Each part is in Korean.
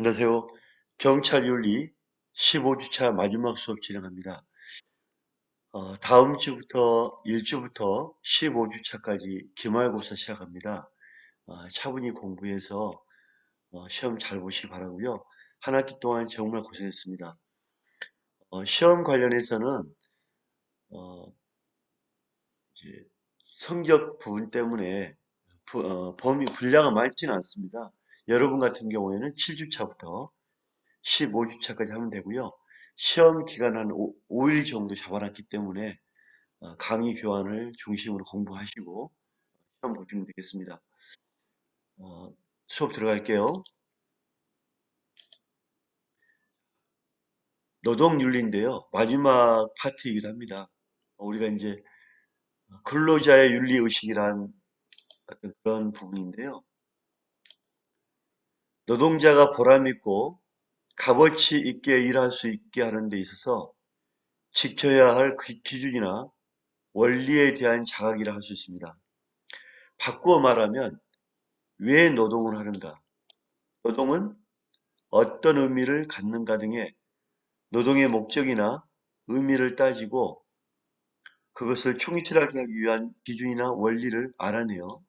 안녕하세요. 경찰 윤리 15주차 마지막 수업 진행합니다. 다음 주부터 1주부터 15주차까지 기말고사 시작합니다. 차분히 공부해서 시험 잘 보시기 바라고요. 한 학기 동안 정말 고생했습니다. 시험 관련해서는 어, 이제 성적 부분 때문에 범위 분량은 많지는 않습니다. 여러분 같은 경우에는 7주차부터 15주차까지 하면 되고요. 시험 기간 한 5일 정도 잡아놨기 때문에 강의 교환을 중심으로 공부하시고 시험 보시면 되겠습니다. 수업 들어갈게요. 노동윤리인데요. 마지막 파트이기도 합니다. 우리가 이제 근로자의 윤리의식이란 어떤 그런 부분인데요. 노동자가 보람있고 값어치 있게 일할 수 있게 하는 데 있어서 지켜야 할 기준이나 원리에 대한 자각이라 할 수 있습니다. 바꾸어 말하면 왜 노동을 하는가? 노동은 어떤 의미를 갖는가 등의 노동의 목적이나 의미를 따지고 그것을 충실하게 하기 위한 기준이나 원리를 알아내어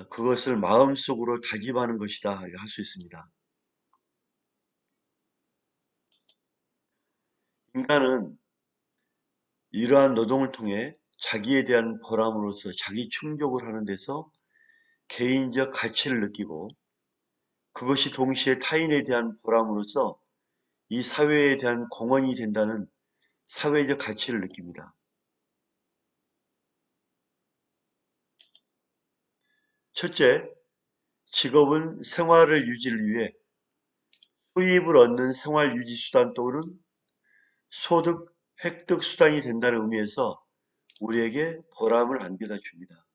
그것을 마음속으로 다짐하는 것이다 할 수 있습니다. 인간은 이러한 노동을 통해 자기에 대한 보람으로서 자기 충족을 하는 데서 개인적 가치를 느끼고 그것이 동시에 타인에 대한 보람으로서 이 사회에 대한 공헌이 된다는 사회적 가치를 느낍니다. 첫째, 직업은 생활을 유지를 위해 수입을 얻는 생활 유지 수단 또는 소득 획득 수단이 된다는 의미에서 우리에게 보람을 안겨다 줍니다.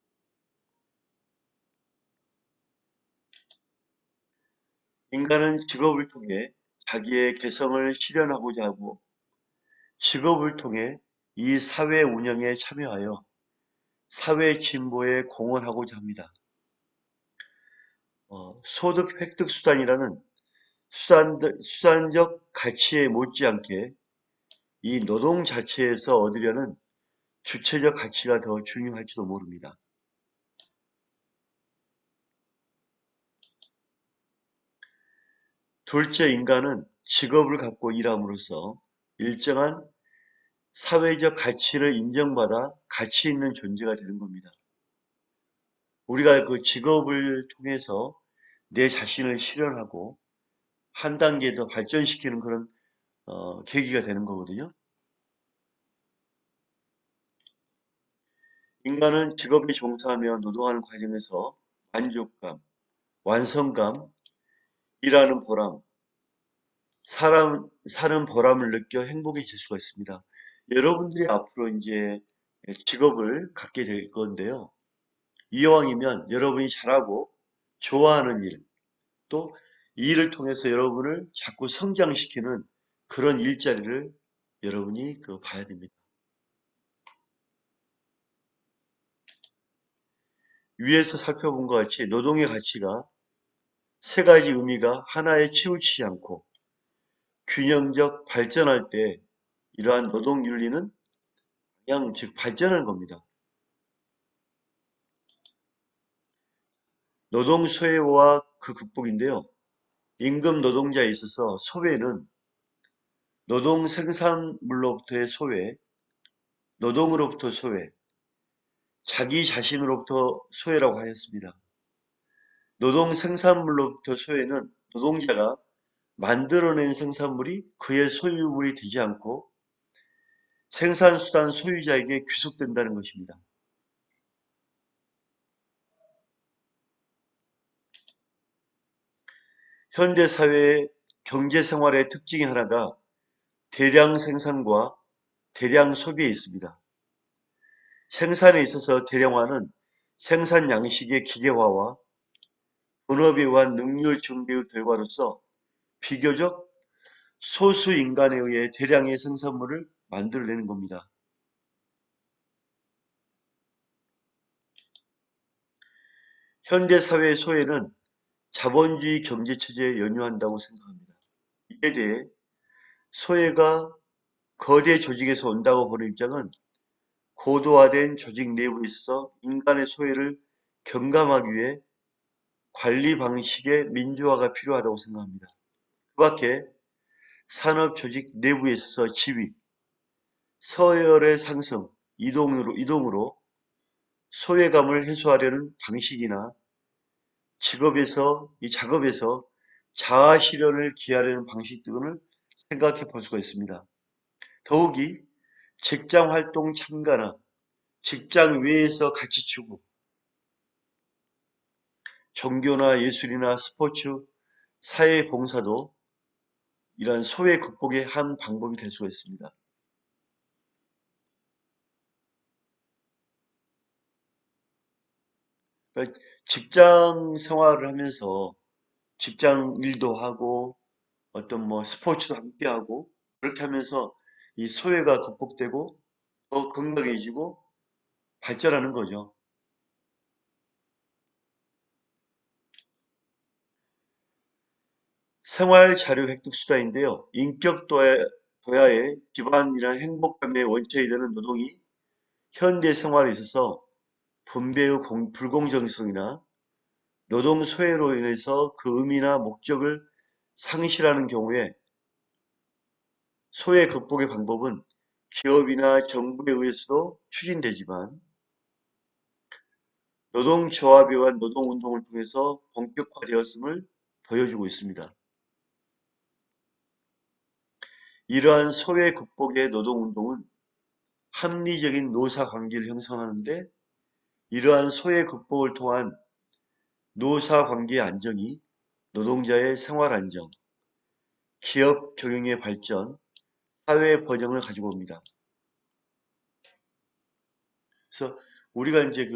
인간은 직업을 통해 자기의 개성을 실현하고자 하고 직업을 통해 이 사회 운영에 참여하여 사회 진보에 공헌하고자 합니다. 소득 획득 수단이라는 수단적 가치에 못지않게 이 노동 자체에서 얻으려는 주체적 가치가 더 중요할지도 모릅니다. 둘째, 인간은 직업을 갖고 일함으로써 일정한 사회적 가치를 인정받아 가치 있는 존재가 되는 겁니다. 우리가 그 직업을 통해서 내 자신을 실현하고 한 단계 더 발전시키는 그런 계기가 되는 거거든요. 인간은 직업에 종사하며 노동하는 과정에서 만족감, 완성감, 일하는 보람, 사는 보람을 느껴 행복해질 수가 있습니다. 여러분들이 앞으로 이제 직업을 갖게 될 건데요. 이왕이면 여러분이 잘하고 좋아하는 일, 또 이 일을 통해서 여러분을 자꾸 성장시키는 그런 일자리를 여러분이 봐야 됩니다. 위에서 살펴본 것 같이 노동의 가치가 세 가지 의미가 하나에 치우치지 않고 균형적 발전할 때 이러한 노동 윤리는 그냥 즉 발전하는 겁니다. 노동 소외와 그 극복인데요. 임금 노동자에 있어서 소외는 노동 생산물로부터의 소외, 노동으로부터 소외, 자기 자신으로부터 소외라고 하였습니다. 노동 생산물로부터 소외는 노동자가 만들어낸 생산물이 그의 소유물이 되지 않고 생산수단 소유자에게 귀속된다는 것입니다. 현대사회의 경제생활의 특징이 하나가 대량 생산과 대량 소비에 있습니다. 생산에 있어서 대량화는 생산 양식의 기계화와 본업에 의한 능률 증대의 결과로서 비교적 소수 인간에 의해 대량의 생산물을 만들어내는 겁니다. 현대사회의 소외는 자본주의 경제체제에 연유한다고 생각합니다. 이에 대해 소외가 거대 조직에서 온다고 보는 입장은 고도화된 조직 내부에서 인간의 소외를 경감하기 위해 관리 방식의 민주화가 필요하다고 생각합니다. 그 밖에 산업 조직 내부에 있어서 지위, 서열의 상승, 이동으로 소외감을 해소하려는 방식이나 작업에서 자아 실현을 기하려는 방식 등을 생각해 볼 수가 있습니다. 더욱이 직장 활동 참가나 직장 외에서 가치 추구, 종교나 예술이나 스포츠, 사회 봉사도 이러한 소외 극복의 한 방법이 될 수가 있습니다. 그러니까 직장 생활을 하면서 직장 일도 하고 어떤 뭐 스포츠도 함께 하고 그렇게 하면서 이 소외가 극복되고 더 건강해지고 발전하는 거죠. 생활 자료 획득 수단인데요. 도야의 기반이나 행복감의 원천이 되는 노동이 현대 생활에 있어서 분배의 불공정성이나 노동 소외로 인해서 그 의미나 목적을 상실하는 경우에 소외 극복의 방법은 기업이나 정부에 의해서도 추진되지만 노동조합이와 노동운동을 통해서 본격화되었음을 보여주고 있습니다. 이러한 소외 극복의 노동운동은 합리적인 노사 관계를 형성하는데 이러한 소외 극복을 통한 노사 관계의 안정이 노동자의 생활 안정, 기업 경영의 발전, 사회 번영을 가지고 옵니다. 그래서 우리가 이제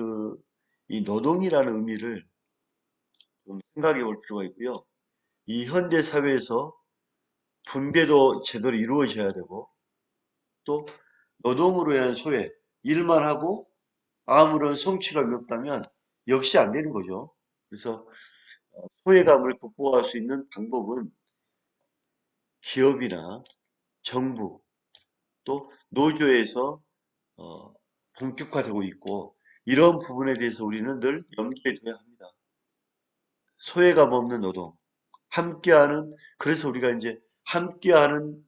이 노동이라는 의미를 좀 생각해 볼 필요가 있고요. 이 현대 사회에서 분배도 제대로 이루어져야 되고 또 노동으로 인한 소외, 일만 하고 아무런 성취가 없다면 역시 안 되는 거죠. 그래서 소외감을 극복할 수 있는 방법은 기업이나 정부 또 노조에서 어, 본격화되고 있고 이런 부분에 대해서 우리는 늘 염두에 둬야 합니다. 소외감 없는 노동, 그래서 우리가 이제 함께하는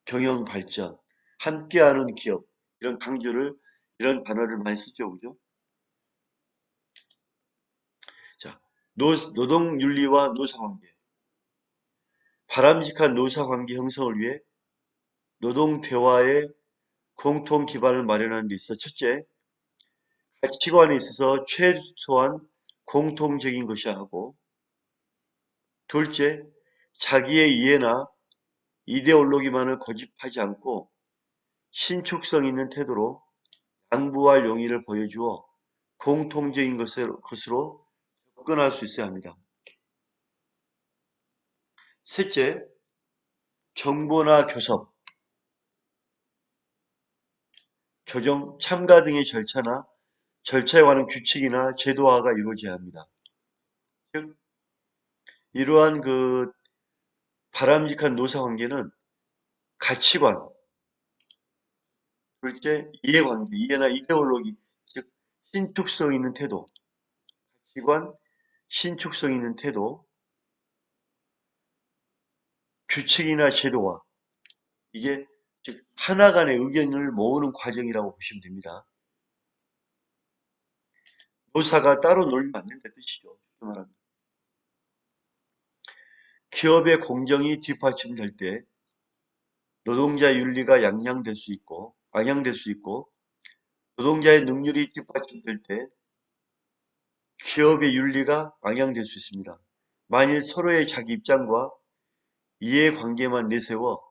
경영 발전, 함께하는 기업 이런 단어를 많이 쓰죠, 그죠? 자, 노동윤리와 노사관계, 바람직한 노사관계 형성을 위해 노동 대화의 공통 기반을 마련하는 데 있어 첫째, 가치관에 있어서 최소한 공통적인 것이야 하고 둘째, 자기의 이해나 이데올로기만을 고집하지 않고 신축성 있는 태도로 양보할 용의를 보여주어 공통적인 것으로 접근할 수 있어야 합니다. 셋째, 정보나 교섭, 조정, 참가 등의 절차에 관한 규칙이나 제도화가 이루어져야 합니다. 즉, 이러한 바람직한 노사관계는 가치관, 둘째 이해관계, 이해나 이데올로기, 즉 신축성 있는 태도, 가치관, 신축성 있는 태도, 규칙이나 제도화, 이게 즉 하나 간의 의견을 모으는 과정이라고 보시면 됩니다. 노사가 따로 놀면 안 된다는 뜻이죠. 말하면. 기업의 공정이 뒷받침될 때 노동자 윤리가 양양될 수 있고 노동자의 능률이 뒷받침될 때 기업의 윤리가 방향될 수 있습니다. 만일 서로의 자기 입장과 이해관계만 내세워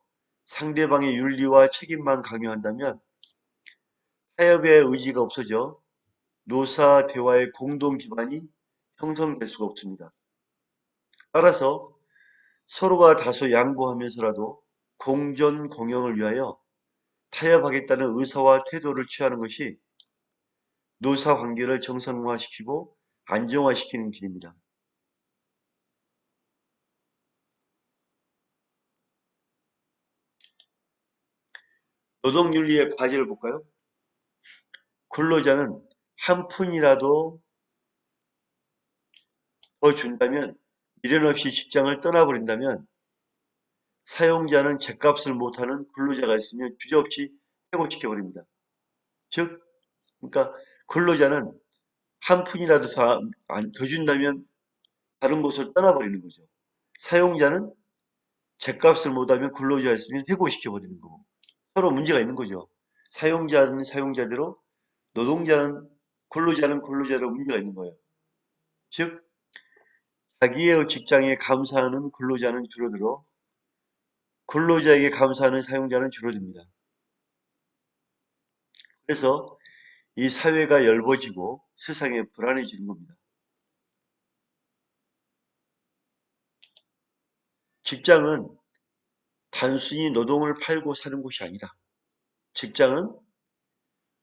상대방의 윤리와 책임만 강요한다면 타협의 의지가 없어져 노사 대화의 공동 기반이 형성될 수가 없습니다. 따라서 서로가 다소 양보하면서라도 공존 공영을 위하여 타협하겠다는 의사와 태도를 취하는 것이 노사 관계를 정상화시키고 안정화시키는 길입니다. 노동윤리의 과제를 볼까요? 근로자는 한 푼이라도 더 준다면, 미련 없이 직장을 떠나버린다면 사용자는 죗값을 못하는 근로자가 있으면 주저없이 해고시켜버립니다. 즉, 그러니까 근로자는 한 푼이라도 더 준다면 다른 곳을 떠나버리는 거죠. 사용자는 죗값을 못하면 근로자가 있으면 해고시켜버리는 거고 서로 문제가 있는 거죠. 사용자는 사용자대로 노동자는 근로자는 근로자대로 문제가 있는 거예요. 즉 자기의 직장에 감사하는 근로자는 줄어들어 근로자에게 감사하는 사용자는 줄어듭니다. 그래서 이 사회가 엷어지고 세상에 불안해지는 겁니다. 직장은 단순히 노동을 팔고 사는 곳이 아니다. 직장은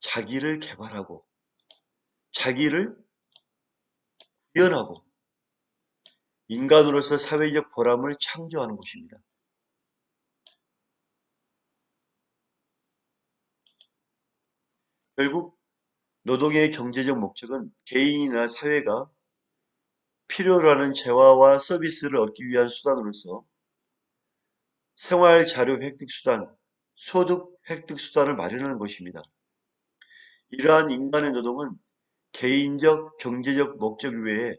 자기를 개발하고 자기를 구현하고 인간으로서 사회적 보람을 창조하는 곳입니다. 결국 노동의 경제적 목적은 개인이나 사회가 필요로 하는 재화와 서비스를 얻기 위한 수단으로서 생활 자료 획득 수단, 소득 획득 수단을 마련하는 것입니다. 이러한 인간의 노동은 개인적 경제적 목적 외에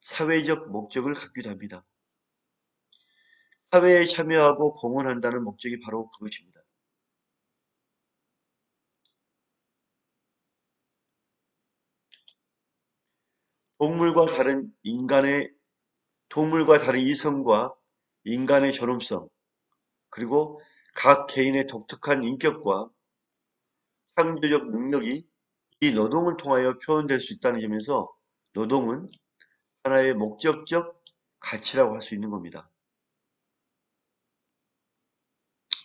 사회적 목적을 갖기도 합니다. 사회에 참여하고 공헌한다는 목적이 바로 그것입니다. 동물과 다른 이성과 인간의 존엄성, 그리고 각 개인의 독특한 인격과 창조적 능력이 이 노동을 통하여 표현될 수 있다는 점에서 노동은 하나의 목적적 가치라고 할 수 있는 겁니다.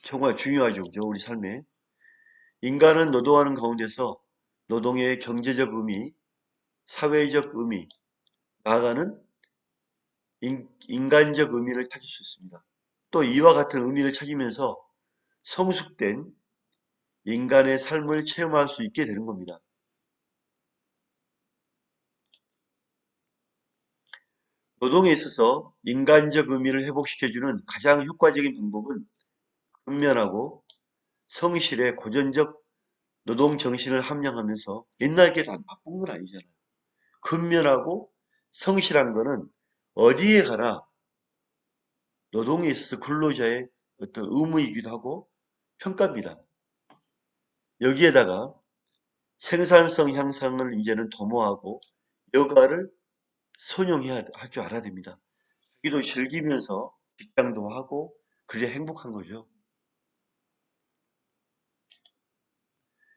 정말 중요하죠. 그죠? 우리 삶에. 인간은 노동하는 가운데서 노동의 경제적 의미, 사회적 의미, 나아가는 인간적 의미를 찾을 수 있습니다. 또 이와 같은 의미를 찾으면서 성숙된 인간의 삶을 체험할 수 있게 되는 겁니다. 노동에 있어서 인간적 의미를 회복시켜주는 가장 효과적인 방법은 근면하고 성실의 고전적 노동 정신을 함양하면서 옛날 게 다 나쁜 건 아니잖아요. 근면하고 성실한 거는 어디에 가나 노동에 있어서 근로자의 어떤 의무이기도 하고 평가입니다. 여기에다가 생산성 향상을 이제는 도모하고 여가를 선용해야 할 줄 알아야 됩니다. 자기도 즐기면서 직장도 하고 그래야 행복한 거죠.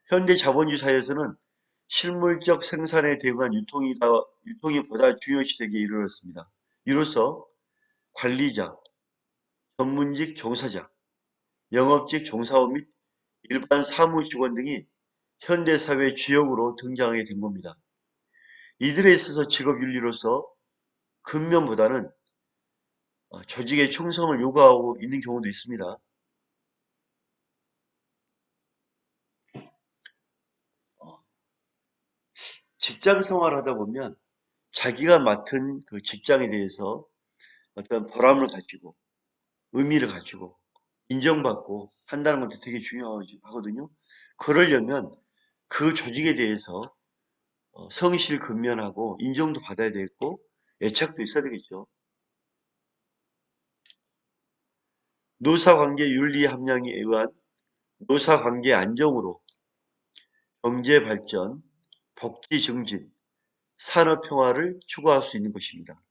현대 자본주의 사회에서는 실물적 생산에 대응한 유통이 보다 중요 시대에 이르렀습니다. 이로써 관리자, 전문직 종사자, 영업직 종사원 및 일반 사무직원 등이 현대사회 주역으로 등장하게 된 겁니다. 이들에 있어서 직업윤리로서 근면보다는 조직의 충성을 요구하고 있는 경우도 있습니다. 어, 직장 생활하다 보면 자기가 맡은 그 직장에 대해서 어떤 보람을 가지고 의미를 가지고 인정받고 한다는 것도 되게 중요하거든요. 그러려면 그 조직에 대해서 성실 근면하고 인정도 받아야 되겠고 애착도 있어야 되겠죠. 노사관계 윤리 함량에 의한 노사관계 안정으로 경제 발전, 복지 증진, 산업 평화를 추구할 수 있는 것입니다.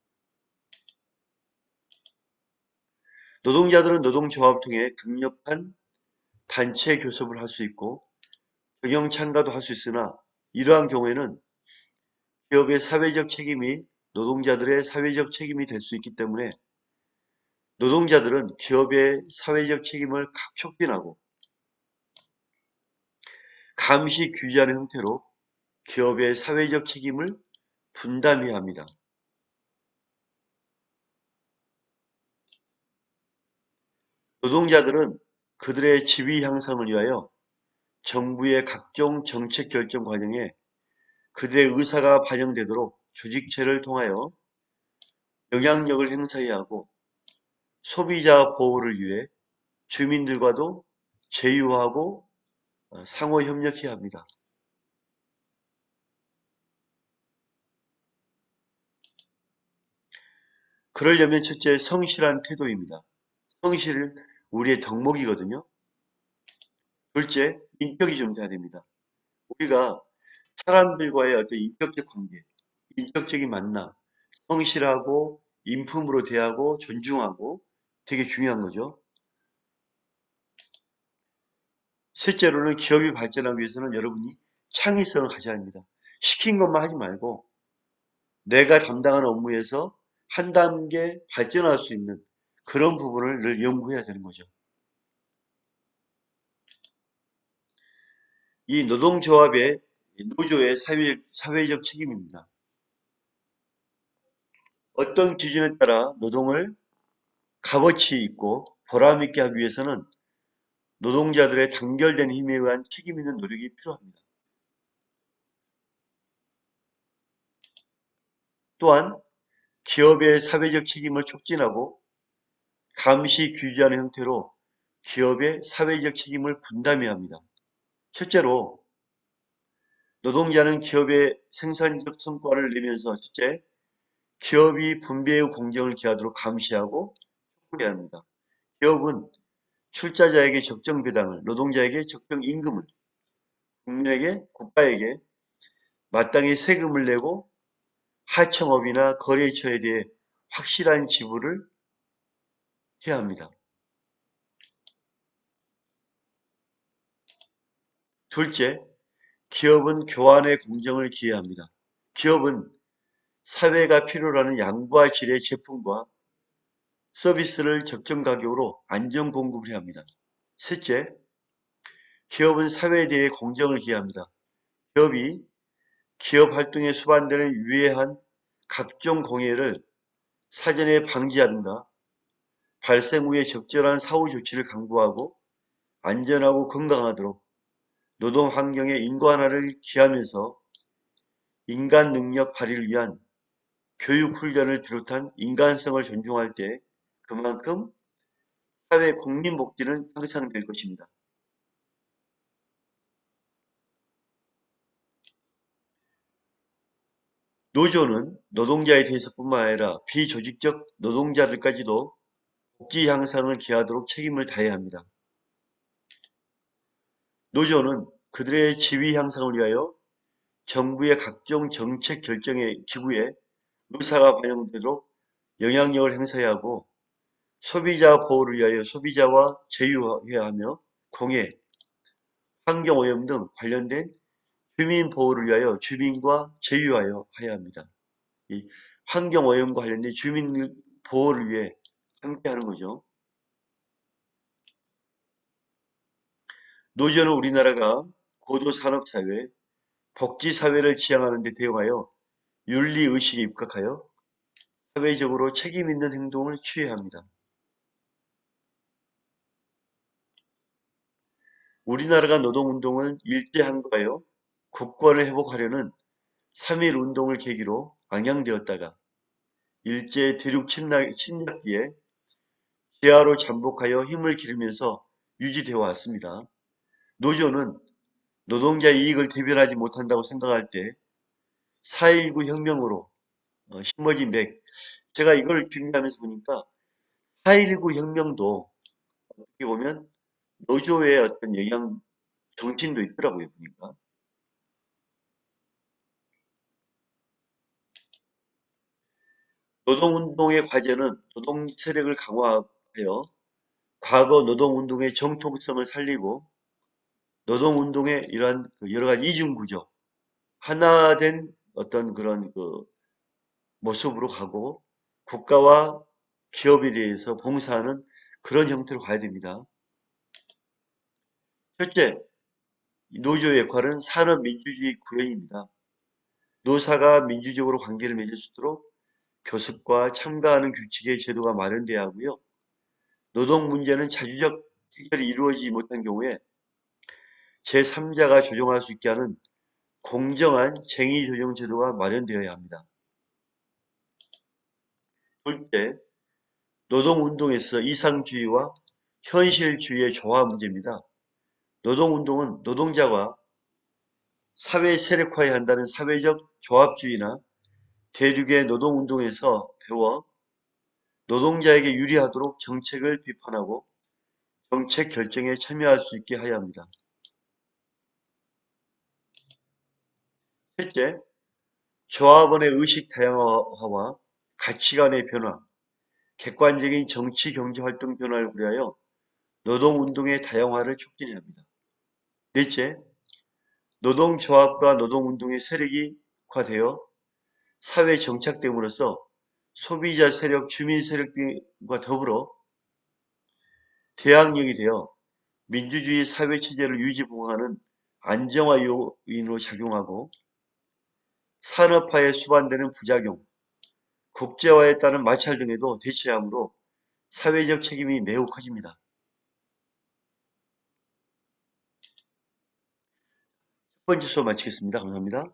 노동자들은 노동조합을 통해 강력한 단체 교섭을 할 수 있고 경영 참가도 할 수 있으나 이러한 경우에는 기업의 사회적 책임이 노동자들의 사회적 책임이 될 수 있기 때문에 노동자들은 기업의 사회적 책임을 촉진하고 감시 규제하는 형태로 기업의 사회적 책임을 분담해야 합니다. 노동자들은 그들의 지위 향상을 위하여 정부의 각종 정책 결정 과정에 그들의 의사가 반영되도록 조직체를 통하여 영향력을 행사해야 하고 소비자 보호를 위해 주민들과도 제휴하고 상호 협력해야 합니다. 그러려면 첫째 성실한 태도입니다. 성실은 우리의 덕목이거든요. 둘째, 인격이 좀 돼야 됩니다. 우리가 사람들과의 어떤 인격적 관계, 인격적인 만남, 성실하고 인품으로 대하고 존중하고 되게 중요한 거죠. 실제로는 기업이 발전하기 위해서는 여러분이 창의성을 가져야 합니다. 시킨 것만 하지 말고 내가 담당하는 업무에서 한 단계 발전할 수 있는 그런 부분을 늘 연구해야 되는 거죠. 이 노동조합의 노조의 사회적 책임입니다. 어떤 기준에 따라 노동을 값어치 있고 보람 있게 하기 위해서는 노동자들의 단결된 힘에 의한 책임 있는 노력이 필요합니다. 또한 기업의 사회적 책임을 촉진하고 감시 규제하는 형태로 기업의 사회적 책임을 분담해야 합니다. 첫째로 노동자는 기업의 생산적 성과를 내면서 첫째 기업이 분배의 공정을 기하도록 감시하고 촉구해야 합니다. 기업은 출자자에게 적정 배당을, 노동자에게 적정 임금을, 국민에게, 국가에게 마땅히 세금을 내고 하청업이나 거래처에 대해 확실한 지불을 해야 합니다. 둘째, 기업은 교환의 공정을 기해야 합니다. 기업은 사회가 필요로 하는 양과 질의 제품과 서비스를 적정 가격으로 안정 공급을 해야 합니다. 셋째, 기업은 사회에 대해 공정을 기해야 합니다. 기업이 기업 활동에 수반되는 유해한 각종 공해를 사전에 방지하든가 발생 후에 적절한 사후 조치를 강구하고 안전하고 건강하도록 노동 환경의 인간화를 기하면서 인간 능력 발휘를 위한 교육 훈련을 비롯한 인간성을 존중할 때 그만큼 사회 국민 복지는 향상될 것입니다. 노조는 노동자에 대해서뿐만 아니라 비조직적 노동자들까지도 복지 향상을 기하도록 책임을 다해야 합니다. 노조는 그들의 지위 향상을 위하여 정부의 각종 정책 결정의 기구에 의사가 반영되도록 영향력을 행사해야 하고 소비자 보호를 위하여 소비자와 제휴해야 하며 공해, 환경오염 등 관련된 주민 보호를 위하여 주민과 제휴하여 해야 합니다. 이 환경오염과 관련된 주민 보호를 위해 함께 하는 거죠. 노조는 우리나라가 고도산업사회, 복지사회를 지향하는 데 대응하여 윤리의식에 입각하여 사회적으로 책임 있는 행동을 취해야 합니다. 우리나라가 노동운동을 일제한거하여 국권을 회복하려는 3.1 운동을 계기로 방향되었다가 일제 대륙 침략기에 지하로 잠복하여 힘을 기르면서 유지되어 왔습니다. 노조는 노동자 이익을 대변하지 못한다고 생각할 때 4.19 혁명으로 심어진 맥, 제가 이걸 준비하면서 보니까 4.19 혁명도 어떻게 보면 노조의 어떤 영향, 정신도 있더라고요, 보니까. 노동운동의 과제는 노동 세력을 강화하여 과거 노동운동의 정통성을 살리고 노동운동의 이러한 여러 가지 이중구조, 하나된 어떤 그런 모습으로 가고 국가와 기업에 대해서 봉사하는 그런 형태로 가야 됩니다. 첫째, 노조의 역할은 산업민주주의 구현입니다. 노사가 민주적으로 관계를 맺을 수 있도록 교섭과 참가하는 규칙의 제도가 마련돼야 하고요. 노동 문제는 자주적 해결이 이루어지지 못한 경우에 제3자가 조정할 수 있게 하는 공정한 쟁의 조정 제도가 마련되어야 합니다. 둘째, 노동운동에서 이상주의와 현실주의의 조화 문제입니다. 노동운동은 노동자가 사회 세력화해야 한다는 사회적 조합주의나 대륙의 노동운동에서 배워 노동자에게 유리하도록 정책을 비판하고 정책 결정에 참여할 수 있게 해야 합니다. 셋째, 조합원의 의식 다양화와 가치관의 변화, 객관적인 정치 경제 활동 변화를 고려하여 노동운동의 다양화를 촉진해야 합니다. 넷째, 노동조합과 노동운동의 세력화되어 사회 정착됨으로써 소비자 세력, 주민 세력 등과 더불어 대항력이 되어 민주주의 사회체제를 유지보강하는 안정화 요인으로 작용하고 산업화에 수반되는 부작용, 국제화에 따른 마찰 등에도 대처해야 하므로 사회적 책임이 매우 커집니다. 첫 번째 수업 마치겠습니다. 감사합니다.